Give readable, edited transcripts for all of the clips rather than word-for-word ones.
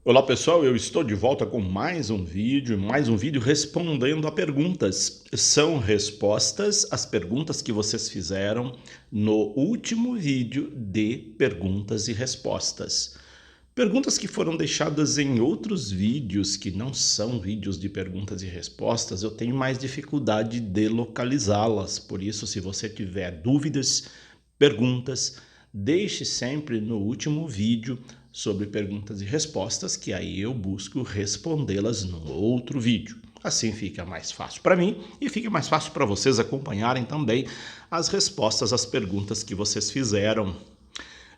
Olá pessoal, eu estou de volta com mais um vídeo respondendo a perguntas. São respostas às perguntas que vocês fizeram no último vídeo de perguntas e respostas. Perguntas que foram deixadas em outros vídeos que não são vídeos de perguntas e respostas, eu tenho mais dificuldade de localizá-las. Por isso, se você tiver dúvidas, perguntas, deixe sempre no último vídeo sobre perguntas e respostas, que aí eu busco respondê-las no outro vídeo. Assim fica mais fácil para mim e fica mais fácil para vocês acompanharem também as respostas às perguntas que vocês fizeram.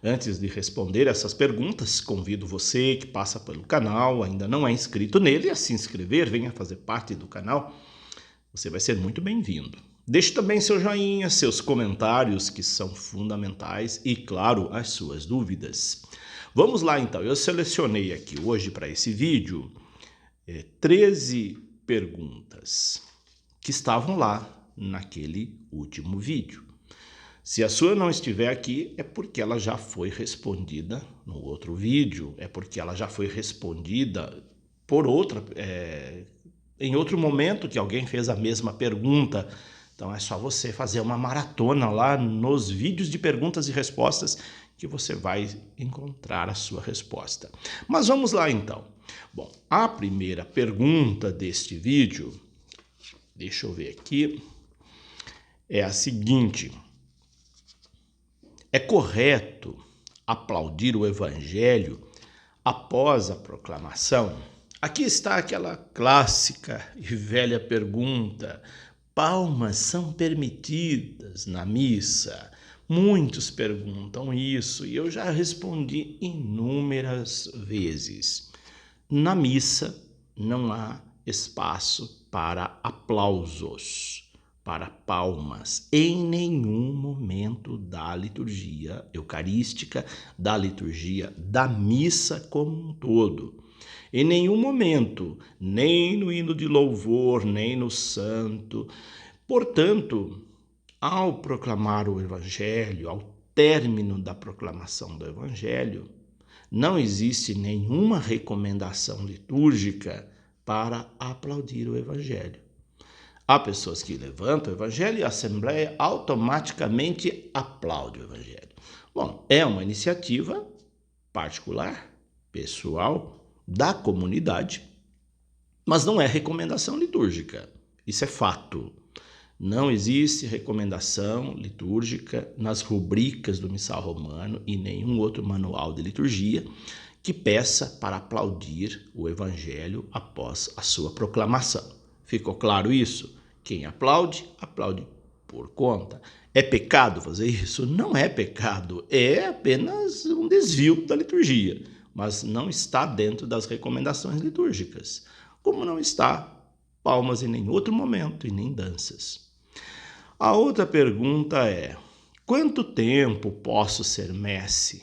Antes de responder essas perguntas, convido você que passa pelo canal, ainda não é inscrito nele, a se inscrever, venha fazer parte do canal. Você vai ser muito bem-vindo. Deixe também seu joinha, seus comentários, que são fundamentais, e, claro, as suas dúvidas. Vamos lá, então. Eu selecionei aqui hoje para esse vídeo 13 perguntas que estavam lá naquele último vídeo. Se a sua não estiver aqui, é porque ela já foi respondida no outro vídeo, é porque ela já foi respondida por em outro momento que alguém fez a mesma pergunta. Então é só você fazer uma maratona lá nos vídeos de perguntas e respostas que você vai encontrar a sua resposta. Mas vamos lá então. Bom, a primeira pergunta deste vídeo, deixa eu ver aqui, é a seguinte: é correto aplaudir o evangelho após a proclamação? Aqui está aquela clássica e velha pergunta: palmas são permitidas na missa? Muitos perguntam isso e eu já respondi inúmeras vezes. Na missa não há espaço para aplausos, para palmas, em nenhum momento da liturgia eucarística, da liturgia da missa como um todo. Em nenhum momento, nem no hino de louvor, nem no santo. Portanto, ao proclamar o evangelho, ao término da proclamação do evangelho, não existe nenhuma recomendação litúrgica para aplaudir o evangelho. Há pessoas que levantam o evangelho e a assembleia automaticamente aplaude o evangelho. Bom, é uma iniciativa particular, pessoal, da comunidade, mas não é recomendação litúrgica. Isso é fato. Não existe recomendação litúrgica nas rubricas do Missal Romano e nenhum outro manual de liturgia que peça para aplaudir o evangelho após a sua proclamação. Ficou claro isso? Quem aplaude, aplaude por conta. É pecado fazer isso? Não é pecado, é apenas um desvio da liturgia, mas não está dentro das recomendações litúrgicas, como não está palmas em nenhum outro momento e nem danças. A outra pergunta é: quanto tempo posso ser messe?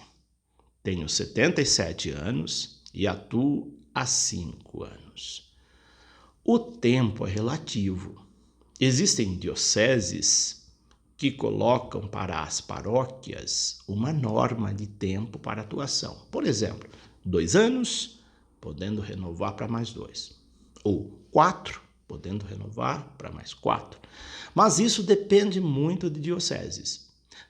Tenho 77 anos e atuo há 5 anos. O tempo é relativo. Existem dioceses que colocam para as paróquias uma norma de tempo para atuação. Por exemplo, 2 anos, podendo renovar para mais 2. Ou 4, podendo renovar para mais 4. Mas isso depende muito de dioceses.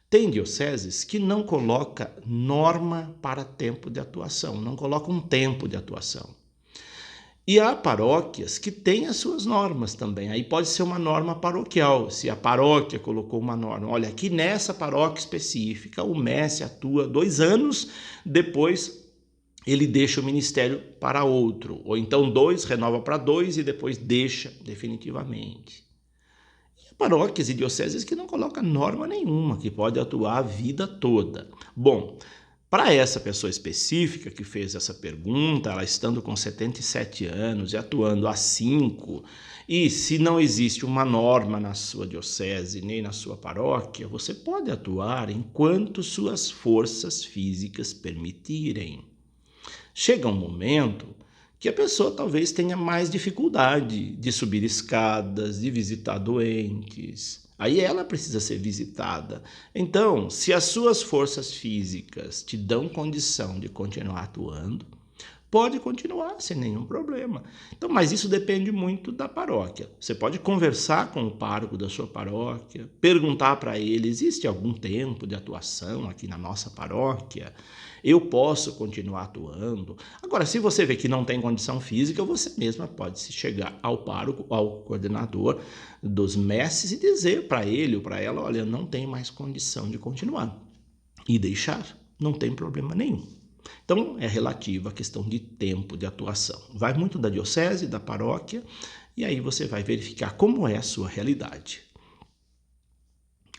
Tem dioceses que não colocam norma para tempo de atuação, não colocam um tempo de atuação. E há paróquias que têm as suas normas também. Aí pode ser uma norma paroquial. Se a paróquia colocou uma norma, olha, aqui nessa paróquia específica, o mestre atua 2 anos, depois ele deixa o ministério para outro. Ou então 2, renova para 2 e depois deixa definitivamente. E há paróquias e dioceses que não colocam norma nenhuma, que pode atuar a vida toda. Bom, para essa pessoa específica que fez essa pergunta, ela estando com 77 anos e atuando há 5, e se não existe uma norma na sua diocese nem na sua paróquia, você pode atuar enquanto suas forças físicas permitirem. Chega um momento que a pessoa talvez tenha mais dificuldade de subir escadas, de visitar doentes. Aí ela precisa ser visitada. Então, se as suas forças físicas te dão condição de continuar atuando, pode continuar sem nenhum problema. Então, mas isso depende muito da paróquia. Você pode conversar com o pároco da sua paróquia, perguntar para ele, existe algum tempo de atuação aqui na nossa paróquia? Eu posso continuar atuando? Agora, se você vê que não tem condição física, você mesma pode se chegar ao pároco, ao coordenador dos mestres e dizer para ele ou para ela, olha, não tem mais condição de continuar. E deixar, não tem problema nenhum. Então, é relativo à questão de tempo de atuação. Vai muito da diocese, da paróquia, e aí você vai verificar como é a sua realidade.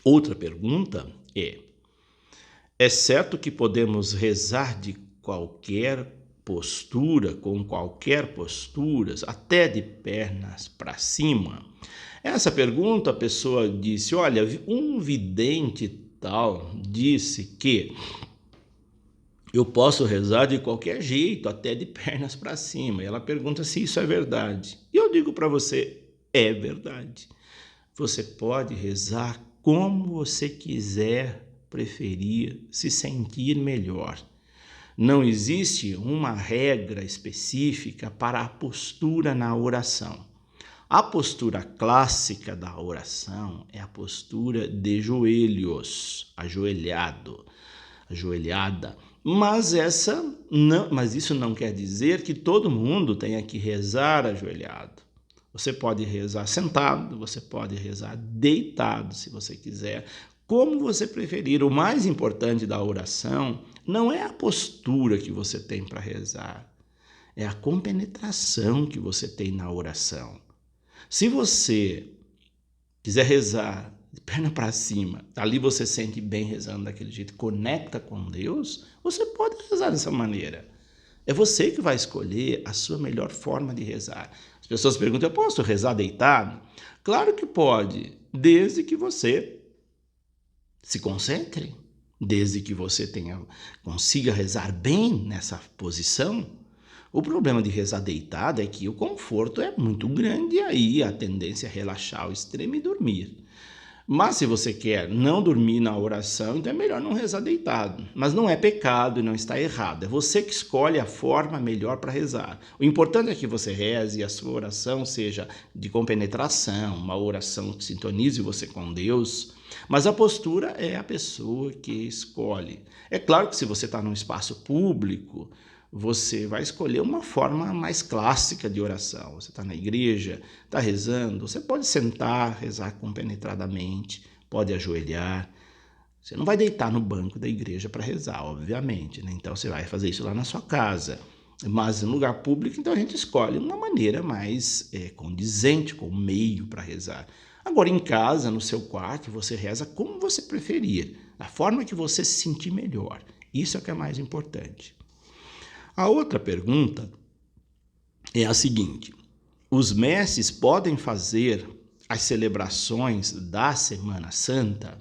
Outra pergunta é certo que podemos rezar de qualquer postura, com qualquer postura, até de pernas para cima? Essa pergunta a pessoa disse, olha, um vidente tal disse que eu posso rezar de qualquer jeito, até de pernas para cima. E ela pergunta se isso é verdade. E eu digo para você, é verdade. Você pode rezar como você quiser, preferir, se sentir melhor. Não existe uma regra específica para a postura na oração. A postura clássica da oração é a postura de joelhos, ajoelhado, ajoelhada. Mas isso não quer dizer que todo mundo tenha que rezar ajoelhado. Você pode rezar sentado, você pode rezar deitado, se você quiser, como você preferir. O mais importante da oração não é a postura que você tem para rezar, é a compenetração que você tem na oração. Se você quiser rezar de perna para cima, ali você sente bem rezando daquele jeito, conecta com Deus, você pode rezar dessa maneira. É você que vai escolher a sua melhor forma de rezar. As pessoas perguntam, eu posso rezar deitado? Claro que pode, desde que você se concentre, desde que você consiga rezar bem nessa posição. O problema de rezar deitado é que o conforto é muito grande e aí a tendência é relaxar ao extremo e dormir. Mas se você quer não dormir na oração, então é melhor não rezar deitado. Mas não é pecado e não está errado. É você que escolhe a forma melhor para rezar. O importante é que você reze e a sua oração seja de compenetração, uma oração que sintonize você com Deus. Mas a postura é a pessoa que escolhe. É claro que se você está num espaço público, você vai escolher uma forma mais clássica de oração. Você está na igreja, está rezando, você pode sentar, rezar compenetradamente, pode ajoelhar. Você não vai deitar no banco da igreja para rezar, obviamente, né? Então você vai fazer isso lá na sua casa. Mas em lugar público, então a gente escolhe uma maneira mais condizente com o meio para rezar. Agora em casa, no seu quarto, você reza como você preferir, da forma que você se sentir melhor. Isso é o que é mais importante. A outra pergunta é a seguinte: os mestres podem fazer as celebrações da Semana Santa?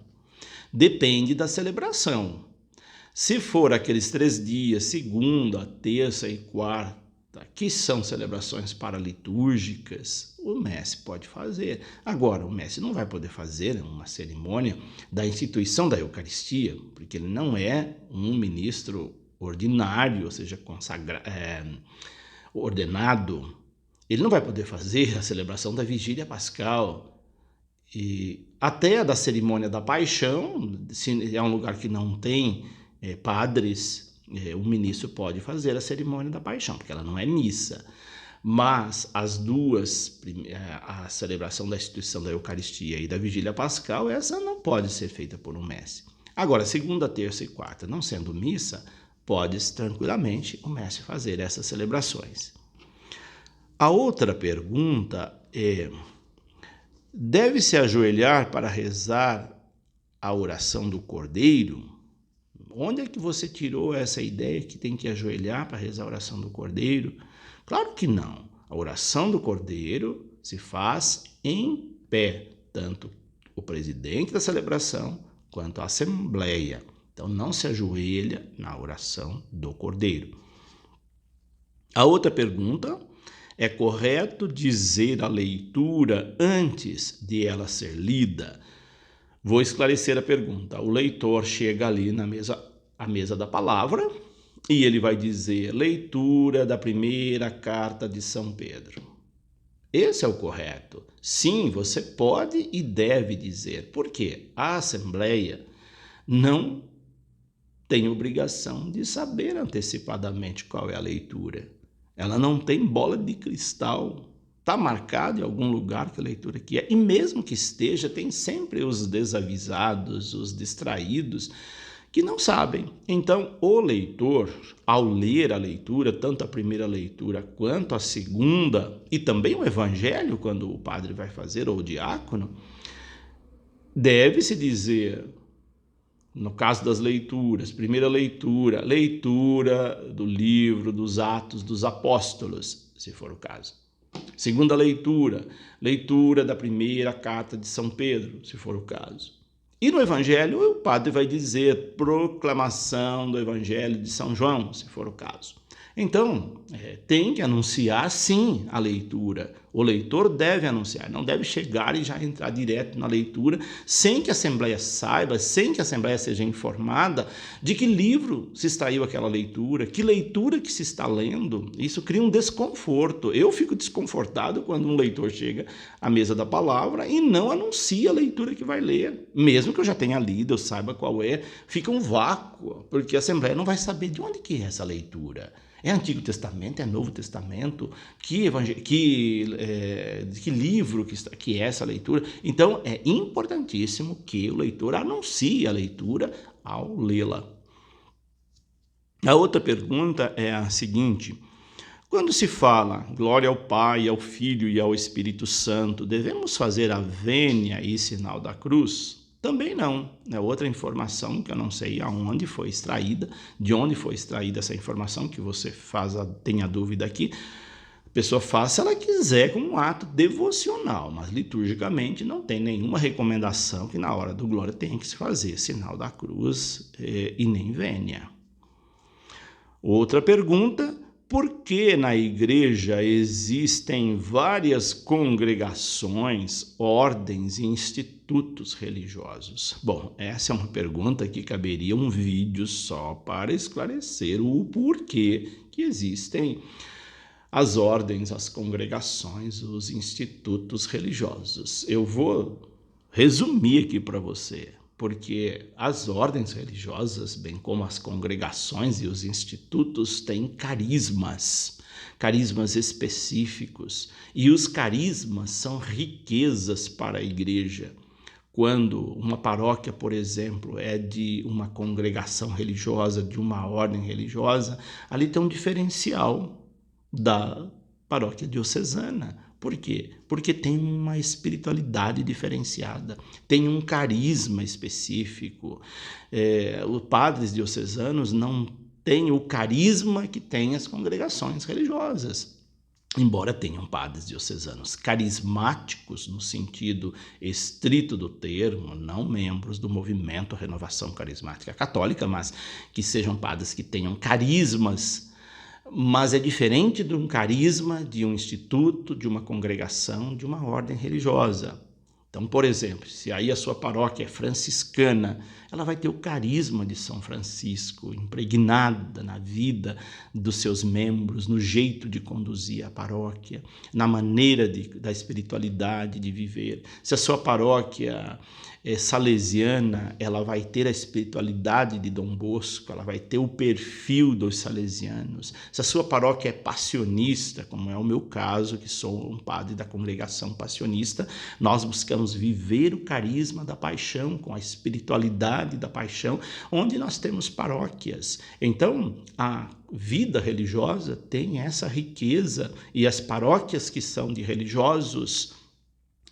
Depende da celebração. Se for aqueles 3 dias, segunda, terça e quarta, que são celebrações paralitúrgicas, o mestre pode fazer. Agora, o mestre não vai poder fazer uma cerimônia da instituição da Eucaristia, porque ele não é um ministro ordinário, ou seja, ordenado. Ele não vai poder fazer a celebração da Vigília Pascal e até a da cerimônia da Paixão. Se é um lugar que não tem padres, o ministro pode fazer a cerimônia da Paixão, porque ela não é missa. Mas as duas, a celebração da instituição da Eucaristia e da Vigília Pascal, essa não pode ser feita por um mestre. Agora, segunda, terça e quarta, não sendo missa, pode tranquilamente o mestre fazer essas celebrações. A outra pergunta é: deve-se ajoelhar para rezar a oração do Cordeiro? Onde é que você tirou essa ideia que tem que ajoelhar para rezar a oração do Cordeiro? Claro que não. A oração do Cordeiro se faz em pé, tanto o presidente da celebração quanto a assembleia. Então, não se ajoelha na oração do Cordeiro. A outra pergunta: é correto dizer a leitura antes de ela ser lida? Vou esclarecer a pergunta. O leitor chega ali à mesa da palavra, e ele vai dizer leitura da primeira carta de São Pedro. Esse é o correto. Sim, você pode e deve dizer. Por quê? A Assembleia não tem obrigação de saber antecipadamente qual é a leitura. Ela não tem bola de cristal. Está marcado em algum lugar que a leitura que é. E mesmo que esteja, tem sempre os desavisados, os distraídos, que não sabem. Então, o leitor, ao ler a leitura, tanto a primeira leitura quanto a segunda, e também o evangelho, quando o padre vai fazer, ou o diácono, deve-se dizer, no caso das leituras, primeira leitura, leitura do livro dos Atos dos Apóstolos, se for o caso. Segunda leitura, leitura da primeira carta de São Pedro, se for o caso. E no Evangelho, o padre vai dizer proclamação do Evangelho de São João, se for o caso. Então, tem que anunciar, sim, a leitura. O leitor deve anunciar, não deve chegar e já entrar direto na leitura, sem que a Assembleia saiba, sem que a Assembleia seja informada de que livro se extraiu aquela leitura, que leitura que se está lendo. Isso cria um desconforto. Eu fico desconfortado quando um leitor chega à mesa da palavra e não anuncia a leitura que vai ler. Mesmo que eu já tenha lido, eu saiba qual é, fica um vácuo, porque a Assembleia não vai saber de onde que é essa leitura. É Antigo Testamento, é Novo Testamento? Que livro que é essa leitura? Então, é importantíssimo que o leitor anuncie a leitura ao lê-la. A outra pergunta é a seguinte: quando se fala glória ao Pai, ao Filho e ao Espírito Santo, devemos fazer a vênia e sinal da cruz? Também não. É outra informação que eu não sei aonde foi extraída, de onde foi extraída essa informação, que você tenha dúvida aqui. A pessoa faz se ela quiser como um ato devocional, mas liturgicamente não tem nenhuma recomendação que na hora do glória tenha que se fazer sinal da cruz e nem vênia. Outra pergunta: por que na igreja existem várias congregações, ordens e institutos religiosos? Bom, essa é uma pergunta que caberia um vídeo só para esclarecer o porquê que existem as ordens, as congregações, os institutos religiosos. Eu vou resumir aqui para você, porque as ordens religiosas, bem como as congregações e os institutos, têm carismas específicos, e os carismas são riquezas para a igreja. Quando uma paróquia, por exemplo, é de uma congregação religiosa, de uma ordem religiosa, ali tem um diferencial da paróquia diocesana. Por quê? Porque tem uma espiritualidade diferenciada, tem um carisma específico. Os padres diocesanos não têm o carisma que têm as congregações religiosas, embora tenham padres diocesanos carismáticos no sentido estrito do termo, não membros do movimento Renovação Carismática Católica, mas que sejam padres que tenham carismas. Mas é diferente de um carisma, de um instituto, de uma congregação, de uma ordem religiosa. Então, por exemplo, se aí a sua paróquia é franciscana, ela vai ter o carisma de São Francisco impregnada na vida dos seus membros, no jeito de conduzir a paróquia, na maneira da espiritualidade de viver. Se a sua paróquia é salesiana, ela vai ter a espiritualidade de Dom Bosco, ela vai ter o perfil dos salesianos. Se a sua paróquia é passionista, como é o meu caso, que sou um padre da congregação passionista, nós buscamos viver o carisma da paixão, com a espiritualidade da paixão, onde nós temos paróquias. Então, a vida religiosa tem essa riqueza, e as paróquias que são de religiosos,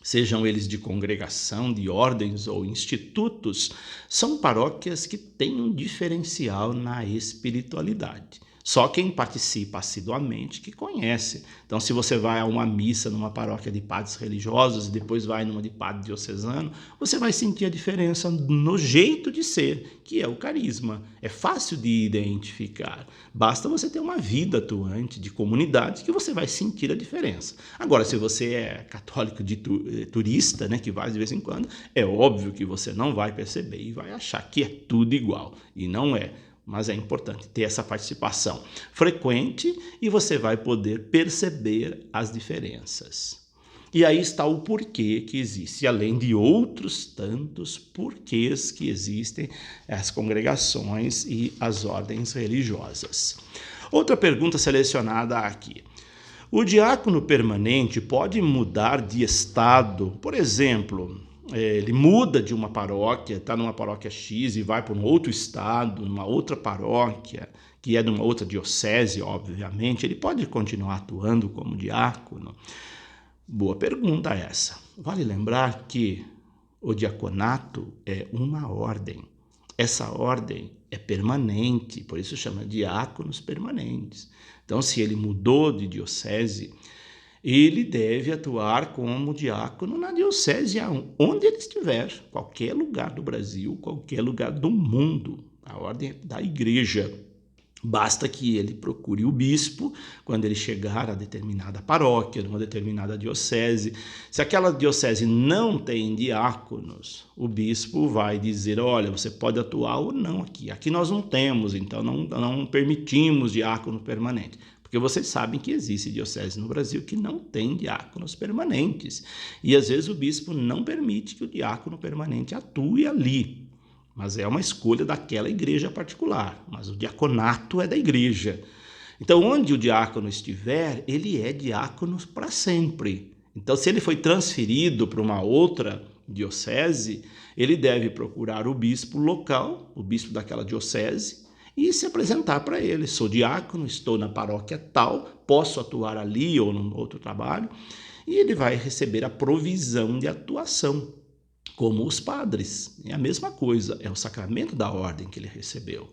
sejam eles de congregação, de ordens ou institutos, são paróquias que têm um diferencial na espiritualidade. Só quem participa assiduamente que conhece. Então, se você vai a uma missa numa paróquia de padres religiosos e depois vai numa de padre diocesano, você vai sentir a diferença no jeito de ser, que é o carisma. É fácil de identificar. Basta você ter uma vida atuante de comunidade que você vai sentir a diferença. Agora, se você é católico de turista, né, que vai de vez em quando, é óbvio que você não vai perceber e vai achar que é tudo igual. E não é. mas é importante ter essa participação frequente e você vai poder perceber as diferenças. E aí está o porquê que existe, além de outros tantos porquês que existem as congregações e as ordens religiosas. Outra pergunta selecionada aqui. O diácono permanente pode mudar de estado? Por exemplo, ele muda de uma paróquia, está numa paróquia X e vai para um outro estado, numa outra paróquia, que é de uma outra diocese, obviamente, ele pode continuar atuando como diácono? Boa pergunta essa. Vale lembrar que o diaconato é uma ordem. Essa ordem é permanente, por isso chama diáconos permanentes. Então, se ele mudou de diocese, ele deve atuar como diácono na diocese onde ele estiver, qualquer lugar do Brasil, qualquer lugar do mundo. A ordem é da igreja. Basta que ele procure o bispo quando ele chegar a determinada paróquia, numa determinada diocese. Se aquela diocese não tem diáconos, o bispo vai dizer, olha, você pode atuar ou não aqui. Aqui nós não temos, então não permitimos diácono permanente. Porque vocês sabem que existe diocese no Brasil que não tem diáconos permanentes. E às vezes o bispo não permite que o diácono permanente atue ali. Mas é uma escolha daquela igreja particular. Mas o diaconato é da igreja. Então, onde o diácono estiver, ele é diácono para sempre. Então, se ele foi transferido para uma outra diocese, ele deve procurar o bispo local, o bispo daquela diocese, e se apresentar para ele. Sou diácono, estou na paróquia tal, posso atuar ali ou num outro trabalho, e ele vai receber a provisão de atuação, como os padres. É a mesma coisa, é o sacramento da ordem que ele recebeu.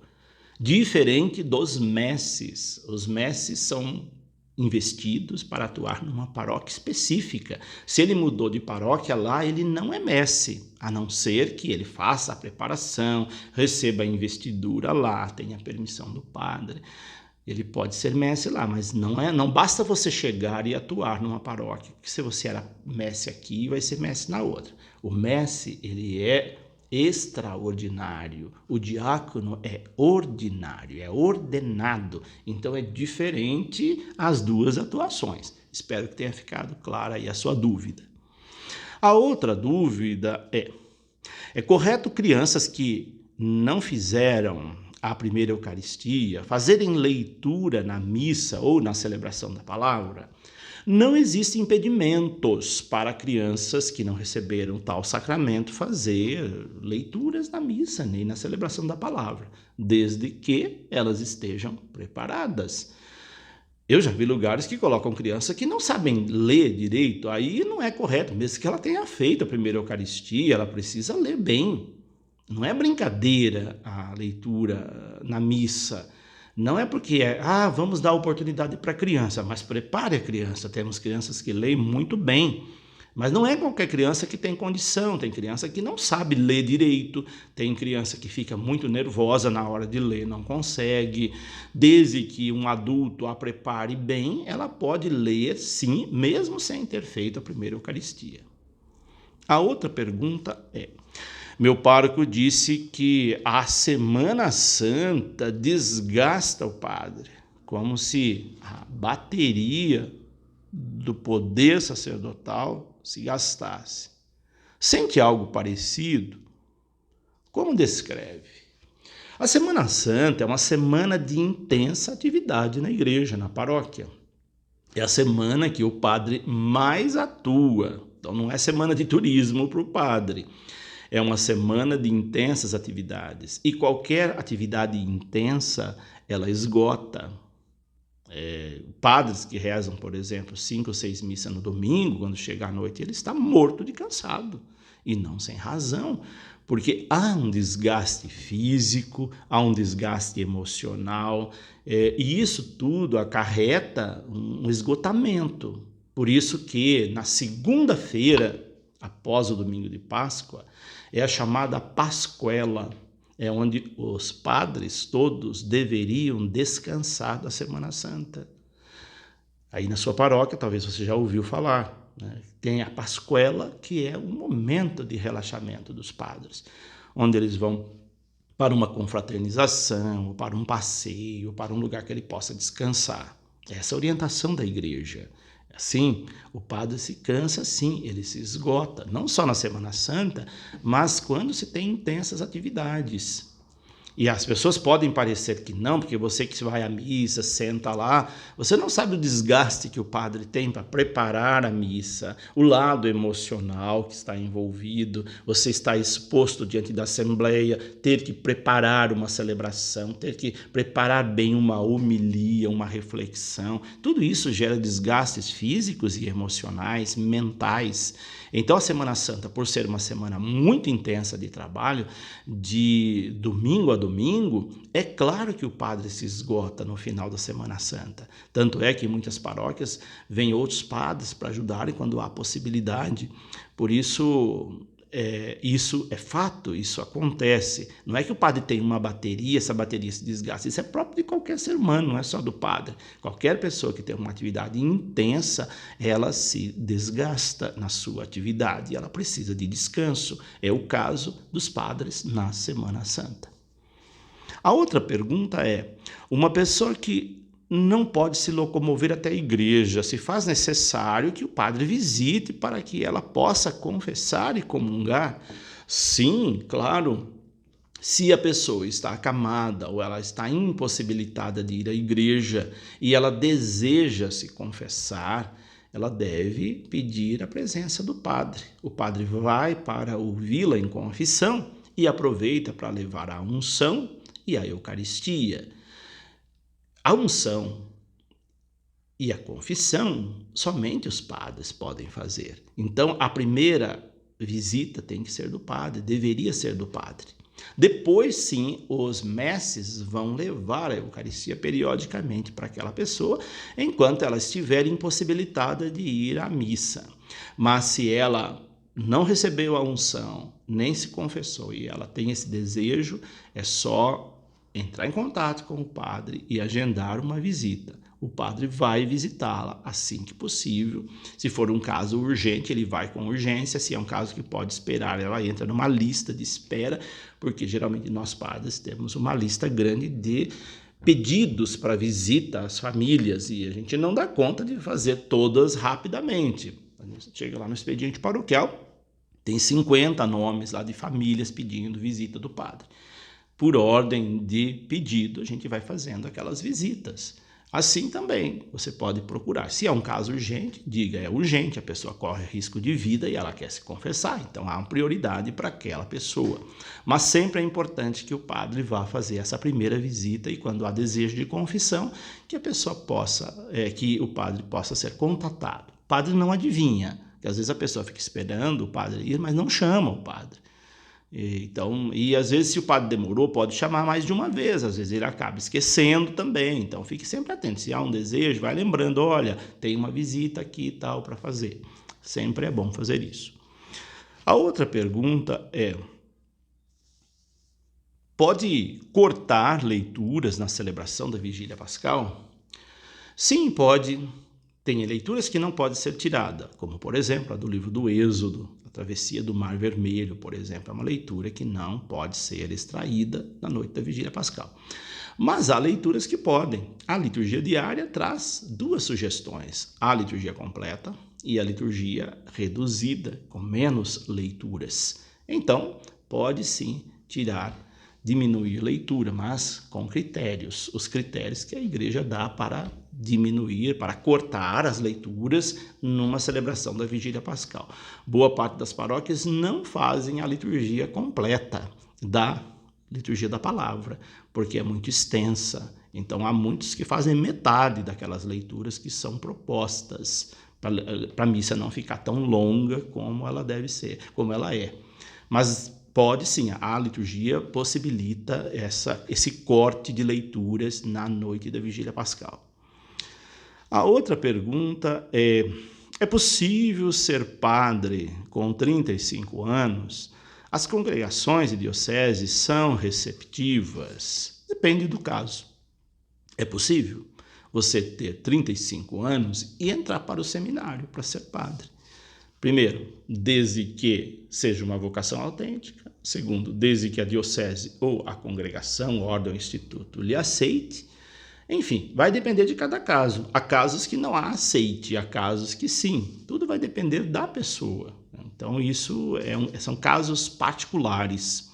Diferente dos messes. Os messes são investidos para atuar numa paróquia específica. Se ele mudou de paróquia lá, ele não é messe, a não ser que ele faça a preparação, receba a investidura lá, tenha a permissão do padre. Ele pode ser messe lá, mas não basta você chegar e atuar numa paróquia, porque se você era messe aqui, vai ser messe na outra. O messe, ele é extraordinário. O diácono é ordinário, é ordenado. Então é diferente as duas atuações. Espero que tenha ficado clara aí a sua dúvida. A outra dúvida é correto crianças que não fizeram a primeira Eucaristia, fazerem leitura na missa ou na celebração da palavra? Não existem impedimentos para crianças que não receberam tal sacramento fazer leituras na missa nem na celebração da palavra, desde que elas estejam preparadas. Eu já vi lugares que colocam criança que não sabem ler direito, aí não é correto, mesmo que ela tenha feito a primeira Eucaristia, ela precisa ler bem. Não é brincadeira a leitura na missa. Não é porque vamos dar oportunidade para a criança, mas prepare a criança. Temos crianças que leem muito bem, mas não é qualquer criança que tem condição. Tem criança que não sabe ler direito, tem criança que fica muito nervosa na hora de ler, não consegue. Desde que um adulto a prepare bem, ela pode ler sim, mesmo sem ter feito a primeira Eucaristia. A outra pergunta é: meu pároco disse que a Semana Santa desgasta o padre, como se a bateria do poder sacerdotal se gastasse. Sente algo parecido? Como descreve? A Semana Santa é uma semana de intensa atividade na igreja, na paróquia. É a semana que o padre mais atua. Então não é semana de turismo para o padre. É uma semana de intensas atividades. E qualquer atividade intensa, ela esgota. Padres que rezam, por exemplo, 5 ou 6 missas no domingo, quando chega à noite, ele está morto de cansado. E não sem razão, porque há um desgaste físico, há um desgaste emocional, e isso tudo acarreta um esgotamento. Por isso que na segunda-feira, após o domingo de Páscoa, é a chamada Pascuela, é onde os padres todos deveriam descansar da Semana Santa. Aí na sua paróquia, talvez você já ouviu falar, né? Tem a Pascuela, que é um momento de relaxamento dos padres, onde eles vão para uma confraternização, ou para um passeio, ou para um lugar que ele possa descansar. Essa é a orientação da igreja. Assim, o padre se cansa, sim, ele se esgota, não só na Semana Santa, mas quando se tem intensas atividades. E as pessoas podem parecer que não, porque você que vai à missa, senta lá, você não sabe o desgaste que o padre tem para preparar a missa, o lado emocional que está envolvido, você está exposto diante da Assembleia, ter que preparar uma celebração, ter que preparar bem uma homilia, uma reflexão, tudo isso gera desgastes físicos e emocionais, mentais. Então a Semana Santa, por ser uma semana muito intensa de trabalho, de domingo a domingo, é claro que o padre se esgota no final da Semana Santa. Tanto é que em muitas paróquias vêm outros padres para ajudarem quando há possibilidade. Por isso, isso é fato, isso acontece. Não é que o padre tem uma bateria, essa bateria se desgasta. Isso é próprio de qualquer ser humano, não é só do padre. Qualquer pessoa que tem uma atividade intensa, ela se desgasta na sua atividade, ela precisa de descanso. É o caso dos padres na Semana Santa. A outra pergunta é, uma pessoa que não pode se locomover até a igreja, se faz necessário que o padre visite para que ela possa confessar e comungar? Sim, claro. Se a pessoa está acamada ou ela está impossibilitada de ir à igreja e ela deseja se confessar, ela deve pedir a presença do padre. O padre vai para ouvi-la em confissão e aproveita para levar a unção e a Eucaristia. A unção e a confissão somente os padres podem fazer. Então, a primeira visita tem que ser do padre, deveria ser do padre. Depois, sim, os mestres vão levar a Eucaristia periodicamente para aquela pessoa, enquanto ela estiver impossibilitada de ir à missa. Mas se ela não recebeu a unção, nem se confessou e ela tem esse desejo, é só entrar em contato com o padre e agendar uma visita. O padre vai visitá-la assim que possível. Se for um caso urgente, ele vai com urgência. Se é um caso que pode esperar, ela entra numa lista de espera, porque geralmente nós padres temos uma lista grande de pedidos para visita às famílias e a gente não dá conta de fazer todas rapidamente. A gente chega lá no expediente paroquial, tem 50 nomes lá de famílias pedindo visita do padre. Por ordem de pedido, a gente vai fazendo aquelas visitas. Assim também, você pode procurar. Se é um caso urgente, diga, é urgente, a pessoa corre risco de vida e ela quer se confessar, então há uma prioridade para aquela pessoa. Mas sempre é importante que o padre vá fazer essa primeira visita e quando há desejo de confissão, que a pessoa possa, que o padre possa ser contatado. O padre não adivinha, que às vezes a pessoa fica esperando o padre ir, mas não chama o padre. Então, e às vezes se o padre demorou, pode chamar mais de uma vez, às vezes ele acaba esquecendo também, então fique sempre atento, se há um desejo, vai lembrando, olha, tem uma visita aqui e tal para fazer, sempre é bom fazer isso. A outra pergunta é, pode cortar leituras na celebração da Vigília Pascal? Sim, pode. Tem leituras que não podem ser tiradas, como por exemplo a do livro do Êxodo, a travessia do Mar Vermelho, por exemplo, é uma leitura que não pode ser extraída na noite da Vigília Pascal. Mas há leituras que podem. A liturgia diária traz duas sugestões, a liturgia completa e a liturgia reduzida, com menos leituras. Então, pode sim diminuir leitura, mas com critérios, os critérios que a igreja dá para diminuir, para cortar as leituras numa celebração da Vigília Pascal. Boa parte das paróquias não fazem a liturgia completa da liturgia da palavra, porque é muito extensa. Então há muitos que fazem metade daquelas leituras que são propostas, para a missa não ficar tão longa como ela deve ser, como ela é. Mas pode sim, a liturgia possibilita esse corte de leituras na noite da Vigília Pascal. A outra pergunta é possível ser padre com 35 anos? As congregações e dioceses são receptivas? Depende do caso. É possível você ter 35 anos e entrar para o seminário para ser padre. Primeiro, desde que seja uma vocação autêntica. Segundo, desde que a diocese ou a congregação, ordem ou instituto lhe aceite. Enfim, vai depender de cada caso. Há casos que não há aceite, há casos que sim. Tudo vai depender da pessoa. Então, isso são casos particulares.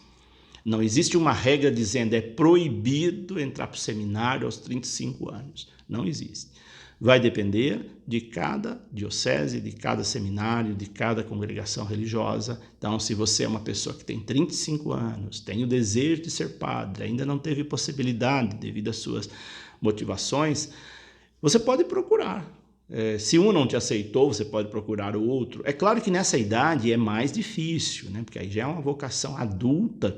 Não existe uma regra dizendo é proibido entrar para o seminário aos 35 anos. Não existe. Vai depender de cada diocese, de cada seminário, de cada congregação religiosa. Então, se você é uma pessoa que tem 35 anos, tem o desejo de ser padre, ainda não teve possibilidade devido às suas motivações, você pode procurar. Se um não te aceitou, você pode procurar o outro. É claro que nessa idade é mais difícil, né? Porque aí já é uma vocação adulta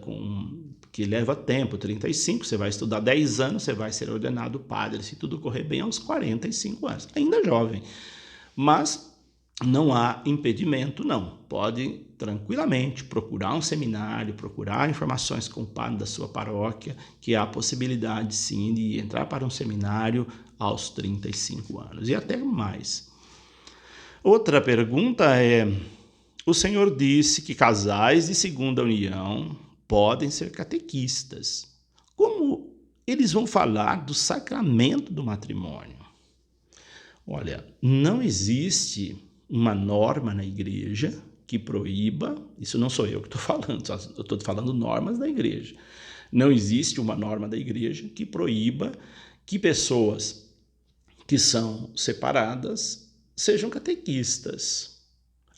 que leva tempo. 35, você vai estudar 10 anos, você vai ser ordenado padre, se tudo correr bem, aos 45 anos. Ainda jovem. Mas não há impedimento, não. Pode tranquilamente procurar um seminário, procurar informações com o padre da sua paróquia, que há possibilidade, sim, de entrar para um seminário aos 35 anos e até mais. Outra pergunta é: o senhor disse que casais de segunda união podem ser catequistas. Como eles vão falar do sacramento do matrimônio? Olha, não existe uma norma na igreja que proíba, isso não sou eu que estou falando, eu estou falando normas da igreja. Não existe uma norma da igreja que proíba que pessoas que são separadas sejam catequistas.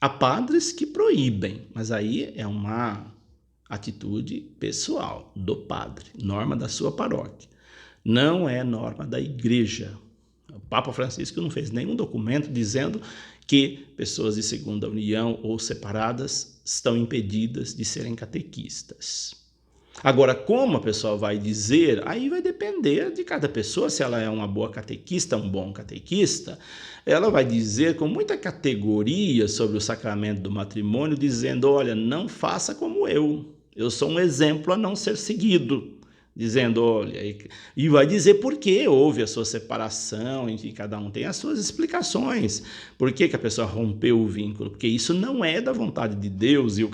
Há padres que proíbem, mas aí é uma atitude pessoal do padre, norma da sua paróquia. Não é norma da igreja. O Papa Francisco não fez nenhum documento dizendo que pessoas de segunda união ou separadas estão impedidas de serem catequistas. Agora, como a pessoa vai dizer, aí vai depender de cada pessoa. Se ela é uma boa catequista, um bom catequista, ela vai dizer com muita categoria sobre o sacramento do matrimônio, dizendo, olha, não faça como eu sou um exemplo a não ser seguido. Dizendo, olha, e vai dizer por que houve a sua separação, enfim, cada um tem as suas explicações. Por que a pessoa rompeu o vínculo? Porque isso não é da vontade de Deus, e a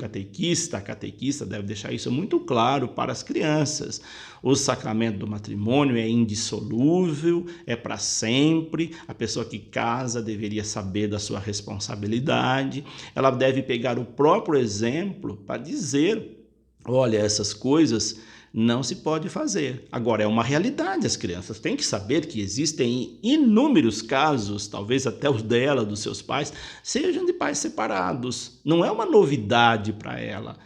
catequista deve deixar isso muito claro para as crianças. O sacramento do matrimônio é indissolúvel, é para sempre. A pessoa que casa deveria saber da sua responsabilidade. Ela deve pegar o próprio exemplo para dizer, olha, essas coisas não se pode fazer. Agora, é uma realidade, as crianças têm que saber que existem inúmeros casos, talvez até os dela, dos seus pais, sejam de pais separados. Não é uma novidade para ela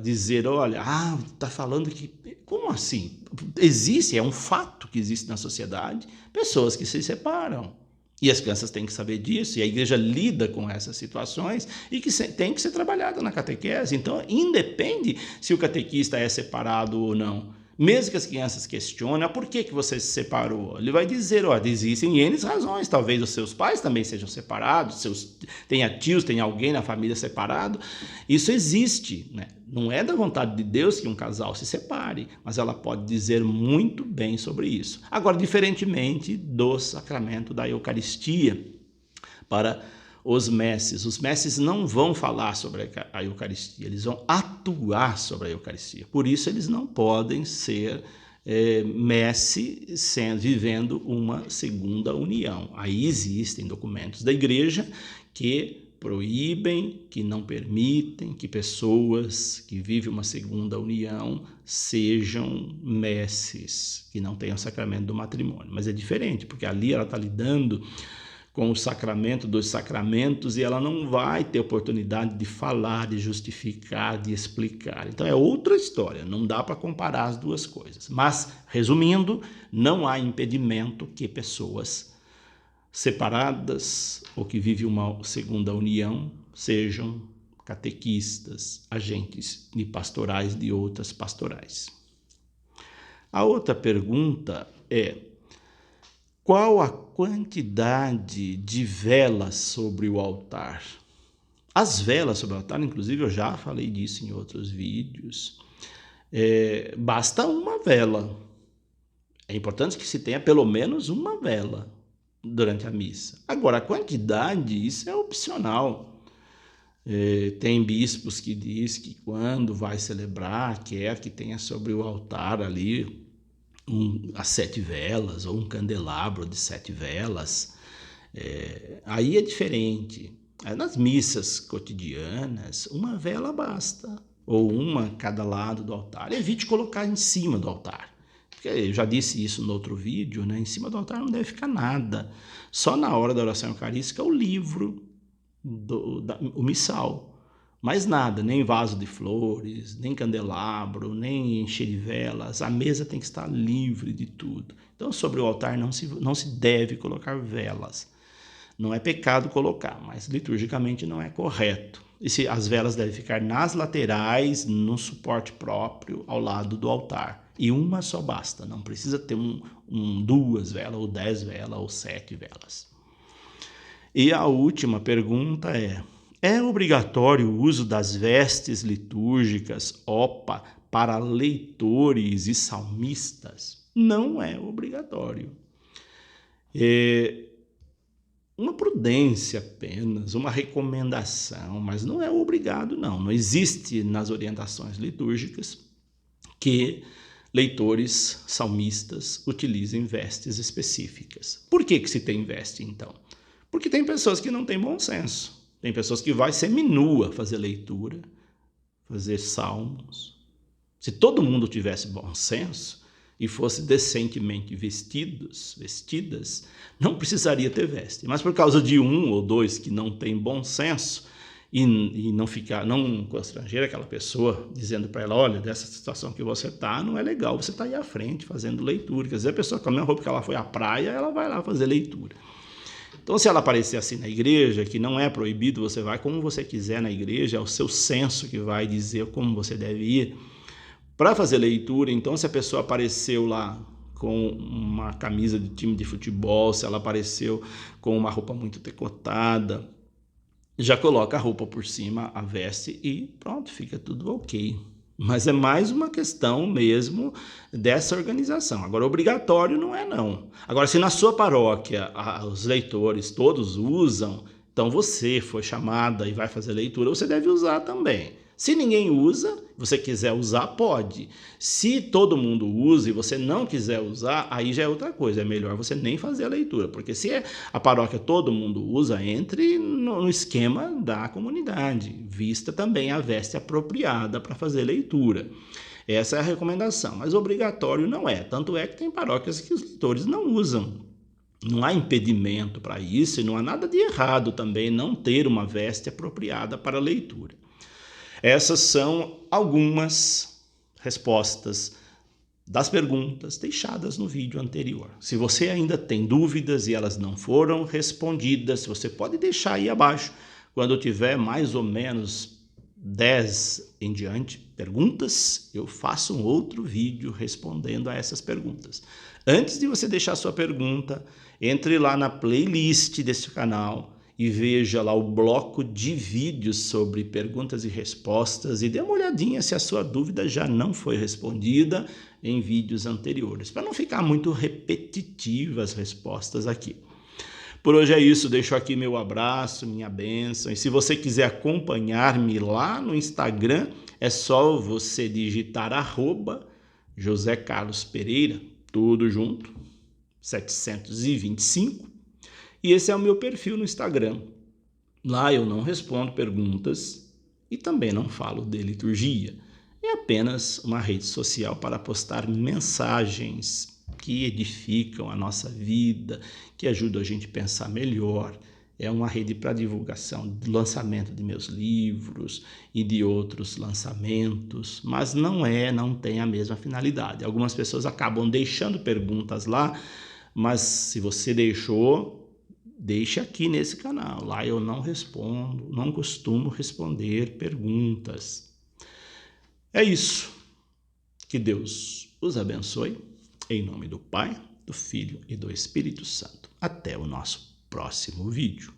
dizer, olha, está falando que... Como assim? Existe, é um fato que existe na sociedade, pessoas que se separam. E as crianças têm que saber disso, e a igreja lida com essas situações e que tem que ser trabalhada na catequese. Então, independe se o catequista é separado ou não. Mesmo que as crianças questionem, por que você se separou? Ele vai dizer, existem N razões, talvez os seus pais também sejam separados, tenha tios, tenha alguém na família separado. Isso existe, né? Não é da vontade de Deus que um casal se separe, mas ela pode dizer muito bem sobre isso. Agora, diferentemente do sacramento da Eucaristia, para os mestres não vão falar sobre a Eucaristia, eles vão atuar sobre a Eucaristia. Por isso, eles não podem ser mestres vivendo uma segunda união. Aí existem documentos da igreja que proíbem, que não permitem que pessoas que vivem uma segunda união sejam mestres, que não tenham o sacramento do matrimônio. Mas é diferente, porque ali ela está lidando com o sacramento dos sacramentos e ela não vai ter oportunidade de falar, de justificar, de explicar. Então é outra história, não dá para comparar as duas coisas. Mas, resumindo, não há impedimento que pessoas separadas ou que vivem uma segunda união sejam catequistas, agentes de pastorais de outras pastorais. A outra pergunta é: qual a quantidade de velas sobre o altar? As velas sobre o altar, inclusive eu já falei disso em outros vídeos, basta uma vela. É importante que se tenha pelo menos uma vela durante a missa. Agora, a quantidade, isso é opcional. Tem bispos que diz que quando vai celebrar, quer que tenha sobre o altar ali as 7 velas ou um candelabro de 7 velas. Aí é diferente. Nas missas cotidianas, uma vela basta, ou uma a cada lado do altar. Evite colocar em cima do altar. Porque eu já disse isso no outro vídeo, né? Em cima do altar não deve ficar nada. Só na hora da oração eucarística o livro, o missal. Mais nada, nem vaso de flores, nem candelabro, nem encher de velas. A mesa tem que estar livre de tudo. Então, sobre o altar não se deve colocar velas. Não é pecado colocar, mas liturgicamente não é correto. E as velas devem ficar nas laterais, no suporte próprio, ao lado do altar. E uma só basta, não precisa ter 2 velas, ou 10 velas, ou 7 velas. E a última pergunta é obrigatório o uso das vestes litúrgicas, OPA, para leitores e salmistas? Não é obrigatório. Uma prudência apenas, uma recomendação, mas não é obrigado, não. Não existe nas orientações litúrgicas que leitores salmistas utilizem vestes específicas. Por que se tem veste, então? Porque tem pessoas que não têm bom senso. Tem pessoas que vai seminua fazer leitura, fazer salmos. Se todo mundo tivesse bom senso e fosse decentemente vestidas, não precisaria ter veste. Mas por causa de 1 ou 2 que não tem bom senso e não constranger aquela pessoa, dizendo para ela, olha, dessa situação que você está, não é legal, você está aí à frente fazendo leitura. Quer dizer, a pessoa com a mesma roupa que ela foi à praia, ela vai lá fazer leitura. Então, se ela aparecer assim na igreja, que não é proibido, você vai como você quiser na igreja, é o seu senso que vai dizer como você deve ir para fazer leitura. Então, se a pessoa apareceu lá com uma camisa de time de futebol, se ela apareceu com uma roupa muito decotada, já coloca a roupa por cima, a veste e pronto, fica tudo ok. Mas é mais uma questão mesmo dessa organização. Agora, obrigatório não é não. Agora, se na sua paróquia os leitores todos usam, então você foi chamada e vai fazer leitura, você deve usar também. Se ninguém usa, você quiser usar, pode. Se todo mundo usa e você não quiser usar, aí já é outra coisa. É melhor você nem fazer a leitura. Porque se a paróquia todo mundo usa, entre no esquema da comunidade. Vista também a veste apropriada para fazer leitura. Essa é a recomendação. Mas obrigatório não é. Tanto é que tem paróquias que os leitores não usam. Não há impedimento para isso e não há nada de errado também não ter uma veste apropriada para a leitura. Essas são algumas respostas das perguntas deixadas no vídeo anterior. Se você ainda tem dúvidas e elas não foram respondidas, você pode deixar aí abaixo. Quando tiver mais ou menos 10 em diante perguntas, eu faço um outro vídeo respondendo a essas perguntas. Antes de você deixar sua pergunta, entre lá na playlist desse canal e veja lá o bloco de vídeos sobre perguntas e respostas e dê uma olhadinha se a sua dúvida já não foi respondida em vídeos anteriores, para não ficar muito repetitiva as respostas aqui. Por hoje é isso, deixo aqui meu abraço, minha bênção, e se você quiser acompanhar-me lá no Instagram, é só você digitar @José Carlos Pereira, tudo junto, 725, e esse é o meu perfil no Instagram. Lá eu não respondo perguntas e também não falo de liturgia. É apenas uma rede social para postar mensagens que edificam a nossa vida, que ajudam a gente a pensar melhor. É uma rede para divulgação do lançamento de meus livros e de outros lançamentos, mas não tem a mesma finalidade. Algumas pessoas acabam deixando perguntas lá, mas se você deixou, deixe aqui nesse canal. Lá eu não respondo, não costumo responder perguntas. É isso. Que Deus os abençoe. Em nome do Pai, do Filho e do Espírito Santo. Até o nosso próximo vídeo.